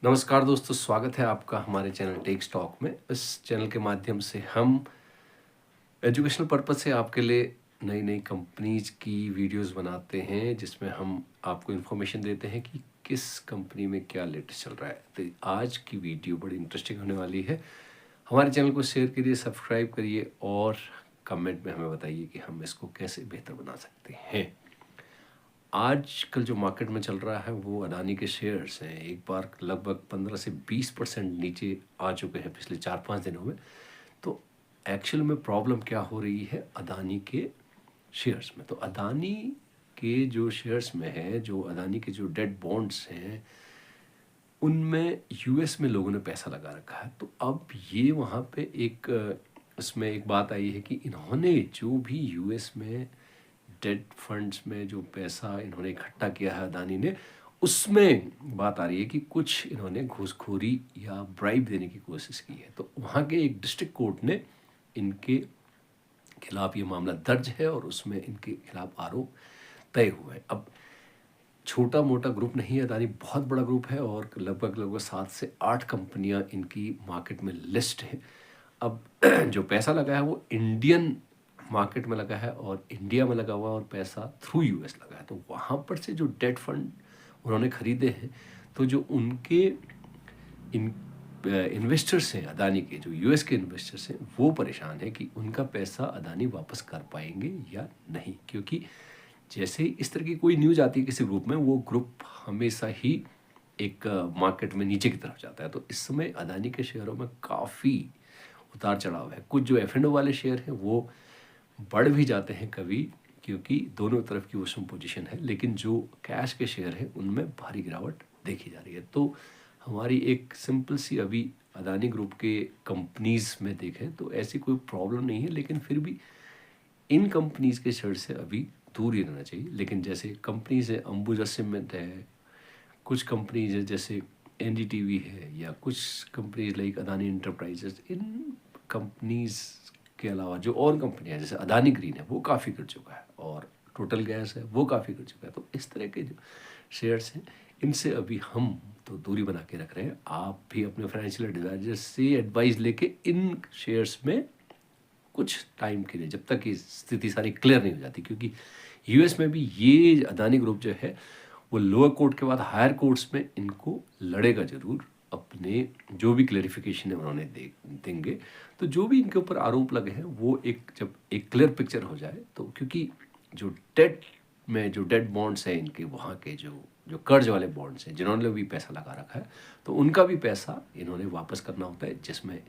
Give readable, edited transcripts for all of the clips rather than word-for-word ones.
नमस्कार दोस्तों, स्वागत है आपका हमारे चैनल टेक स्टॉक में। इस चैनल के माध्यम से हम एजुकेशनल पर्पस से आपके लिए नई नई कंपनीज की वीडियोस बनाते हैं, जिसमें हम आपको इन्फॉर्मेशन देते हैं कि किस कंपनी में क्या लेटेस्ट चल रहा है। तो आज की वीडियो बड़ी इंटरेस्टिंग होने वाली है। हमारे चैनल को शेयर करिए, सब्सक्राइब करिए और कमेंट में हमें बताइए कि हम इसको कैसे बेहतर बना सकते हैं। आजकल जो मार्केट में चल रहा है वो अडानी के शेयर्स हैं। एक बार लगभग 15 से 20% नीचे आ चुके हैं पिछले 4-5 दिनों में। तो एक्चुअल में प्रॉब्लम क्या हो रही है अडानी के शेयर्स में। तो अडानी के जो शेयर्स में है, जो अडानी के जो डेट बॉन्ड्स हैं, उनमें यूएस में लोगों ने पैसा लगा रखा है। तो अब ये वहाँ पे इसमें एक बात आई है कि इन्होंने जो भी यूएस में डेट फंड्स में जो पैसा इन्होंने इकट्ठा किया है अदानी ने, उसमें बात आ रही है कि कुछ इन्होंने घूसखोरी या ब्राइब देने की कोशिश की है। तो वहाँ के एक डिस्ट्रिक्ट कोर्ट ने इनके खिलाफ ये मामला दर्ज है और उसमें इनके खिलाफ आरोप तय हुए हैं। अब छोटा मोटा ग्रुप नहीं है, अदानी बहुत बड़ा ग्रुप है और लगभग लगभग 7 से 8 कंपनियां इनकी मार्केट में लिस्ट हैं। अब जो पैसा लगा है वो इंडियन मार्केट में लगा है और इंडिया में लगा हुआ है और पैसा थ्रू यूएस लगा है। तो वहाँ पर से जो डेट फंड उन्होंने खरीदे हैं, तो जो उनके इन इन्वेस्टर्स हैं अदानी के, जो यूएस के इन्वेस्टर्स हैं, वो परेशान है कि उनका पैसा अदानी वापस कर पाएंगे या नहीं। क्योंकि जैसे ही इस तरह की कोई न्यूज़ आती है किसी ग्रुप में, वो ग्रुप हमेशा ही एक मार्केट में नीचे की तरफ जाता है। तो इस समय अदानी के शेयरों में काफ़ी उतार चढ़ाव है। कुछ जो एफ एंड ओ वाले शेयर हैं वो बढ़ भी जाते हैं कभी, क्योंकि दोनों तरफ की विषम पोजीशन है। लेकिन जो कैश के शेयर हैं उनमें भारी गिरावट देखी जा रही है। तो हमारी एक सिंपल सी अभी अदानी ग्रुप के कंपनीज में देखें तो ऐसी कोई प्रॉब्लम नहीं है, लेकिन फिर भी इन कंपनीज के शेयर से अभी दूर ही रहना चाहिए। लेकिन जैसे कंपनीज है, अंबुजा सीमेंट है, कुछ कंपनीज है जैसे एनडीटीवी है, या कुछ कंपनीज लाइक अदानी इंटरप्राइजेस, इन कंपनीज के अलावा जो और कंपनियां जैसे अदानी ग्रीन है वो काफ़ी गिर चुका है, और टोटल गैस है वो काफ़ी गिर चुका है। तो इस तरह के जो शेयर्स हैं, इनसे अभी हम तो दूरी बना के रख रहे हैं। आप भी अपने फाइनेंशियल एडवाइजर से एडवाइस लेके इन शेयर्स में कुछ टाइम के लिए, जब तक ये स्थिति सारी क्लियर नहीं हो जाती, क्योंकि यूएस में भी ये अदानी ग्रुप जो है वो लोअर कोर्ट के बाद हायर कोर्ट्स में इनको लड़ेगा ज़रूर। अपने जो भी क्लेरिफिकेशन है उन्होंने देंगे। तो जो भी इनके ऊपर आरोप लगे हैं वो जब एक क्लियर पिक्चर हो जाए, तो क्योंकि जो डेट बॉन्ड्स हैं इनके, वहाँ के जो जो कर्ज वाले बॉन्ड्स हैं, जिन्होंने भी पैसा लगा रखा है, तो उनका भी पैसा इन्होंने वापस करना होता है, जिसमें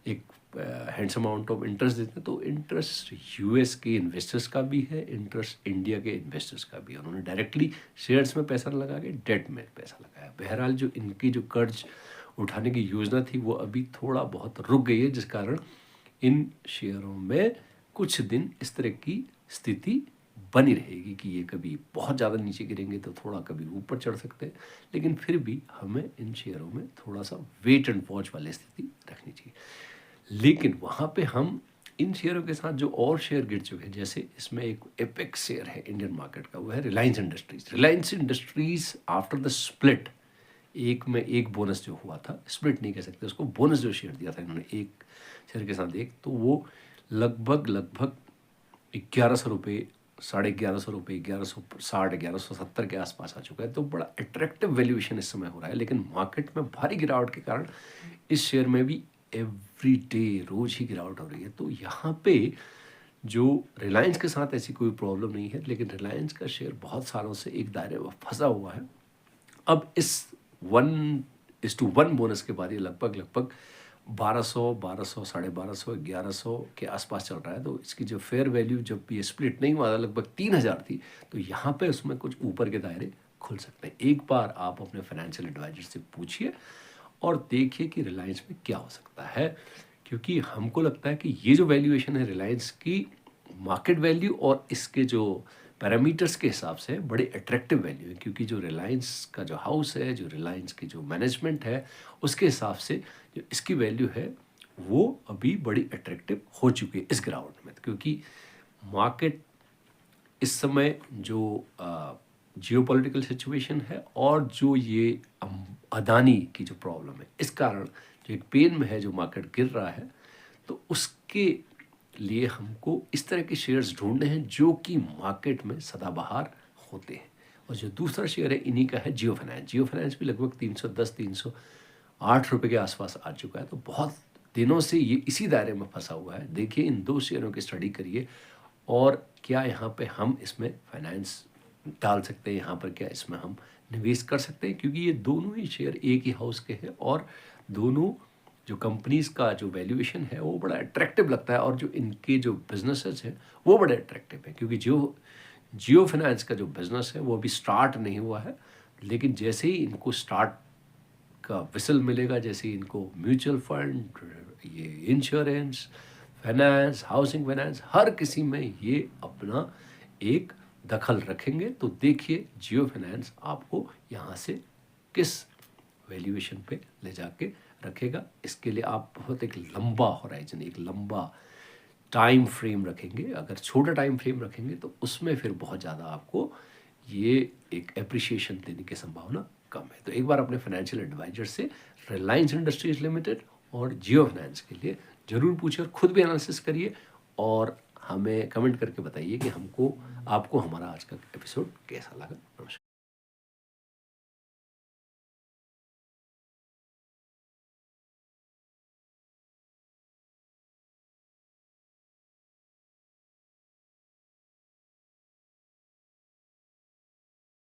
एक हैंडसम अमाउंट ऑफ इंटरेस्ट देते हैं। तो इंटरेस्ट यूएस के इन्वेस्टर्स का भी है, इंटरेस्ट इंडिया के इन्वेस्टर्स का भी है। उन्होंने डायरेक्टली शेयर्स में पैसा लगा के डेट में पैसा लगाया। बहरहाल जो इनकी जो कर्ज उठाने की योजना थी वो अभी थोड़ा बहुत रुक गई है, जिस कारण इन शेयरों में कुछ दिन इस तरह की स्थिति बनी रहेगी कि ये कभी बहुत ज़्यादा नीचे गिरेंगे तो थोड़ा कभी ऊपर चढ़ सकते हैं। लेकिन फिर भी हमें इन शेयरों में थोड़ा सा वेट एंड वॉच वाली स्थिति रखनी चाहिए। लेकिन वहाँ पे हम इन शेयरों के साथ जो और शेयर गिर चुके हैं, जैसे इसमें एक एपेक्स शेयर है इंडियन मार्केट का, वो है Reliance industries. Reliance industries after the split, एक में एक बोनस जो हुआ था, स्प्लिट नहीं कह सकते उसको, बोनस जो शेयर दिया था इन्होंने एक शेयर के साथ एक, तो वो लगभग 1100 रुपये, 1150 रुपये, 1160, 1170 के आसपास आ चुका है। तो बड़ा अट्रैक्टिव वैल्यूएशन इस समय हो रहा है। लेकिन मार्केट में भारी गिरावट के कारण इस शेयर में भी एवरी डे रोज ही गिरावट हो रही है। तो यहाँ पे जो रिलायंस के साथ ऐसी कोई प्रॉब्लम नहीं है, लेकिन रिलायंस का शेयर बहुत सालों से एक दायरे में फंसा हुआ है। अब इस 1:1 बोनस के बाद ये लगभग 1200, 1200, 1250, 1100 के आसपास चल रहा है। तो इसकी जो फेयर वैल्यू जब ये स्प्लिट नहीं हुआ था लगभग 3000 थी। तो यहाँ पे उसमें कुछ ऊपर के दायरे खुल सकते हैं। एक बार आप अपने फाइनेंशियल एडवाइजर से पूछिए और देखिए कि रिलायंस में क्या हो सकता है, क्योंकि हमको लगता है कि ये जो वैल्यूएशन है रिलायंस की, मार्केट वैल्यू और इसके जो पैरामीटर्स के हिसाब से बड़े अट्रैक्टिव वैल्यू है। क्योंकि जो रिलायंस का जो हाउस है, जो रिलायंस की जो मैनेजमेंट है, उसके हिसाब से जो इसकी वैल्यू है वो अभी बड़ी अट्रैक्टिव हो चुकी है इस गिरावट में। क्योंकि मार्केट इस समय जो जियोपॉलिटिकल सिचुएशन है और जो ये अदानी की जो प्रॉब्लम है, इस कारण जो एक पेन में है, जो मार्केट गिर रहा है, तो उसके लिए हमको इस तरह के शेयर्स ढूंढने हैं जो कि मार्केट में सदाबहार होते हैं। और जो दूसरा शेयर है इन्हीं का है जियो फाइनेंस। जियो फाइनेंस भी लगभग 310 308 रुपये के आसपास आ चुका है, तो बहुत दिनों से ये इसी दायरे में फंसा हुआ है। देखिए, इन दो शेयरों की स्टडी करिए और क्या यहाँ पे हम इसमें फाइनेंस डाल सकते हैं, यहाँ पर क्या इसमें हम निवेश कर सकते हैं, क्योंकि ये दोनों ही शेयर एक ही हाउस के हैं और दोनों जो कंपनीज का जो वैल्यूएशन है वो बड़ा अट्रैक्टिव लगता है और जो इनके जो बिजनेसेस हैं वो बड़े अट्रैक्टिव हैं, क्योंकि जो जियो फाइनेंस का जो बिजनेस है वो अभी स्टार्ट नहीं हुआ है, लेकिन जैसे ही इनको स्टार्ट का विसल मिलेगा, जैसे ही इनको म्यूचुअल फंड, ये इंश्योरेंस, फाइनेंस, हाउसिंग फाइनेंस, हर किसी में ये अपना एक दखल रखेंगे, तो देखिए जियो फाइनेंस आपको यहाँ से किस वैल्यूएशन पे ले जाके रखेगा। इसके लिए आप बहुत एक लंबा होराइजन, एक लंबा टाइम फ्रेम रखेंगे। अगर छोटा टाइम फ्रेम रखेंगे तो उसमें फिर बहुत ज़्यादा आपको ये एक एप्रिसिएशन देने की संभावना कम है। तो एक बार अपने फाइनेंशियल एडवाइजर से रिलायंस इंडस्ट्रीज लिमिटेड और जियो फाइनेंस के लिए ज़रूर पूछिए और ख़ुद भी एनालिसिस करिए और हमें कमेंट करके बताइए कि आपको हमारा आज का एपिसोड कैसा लगा। नमस्कार।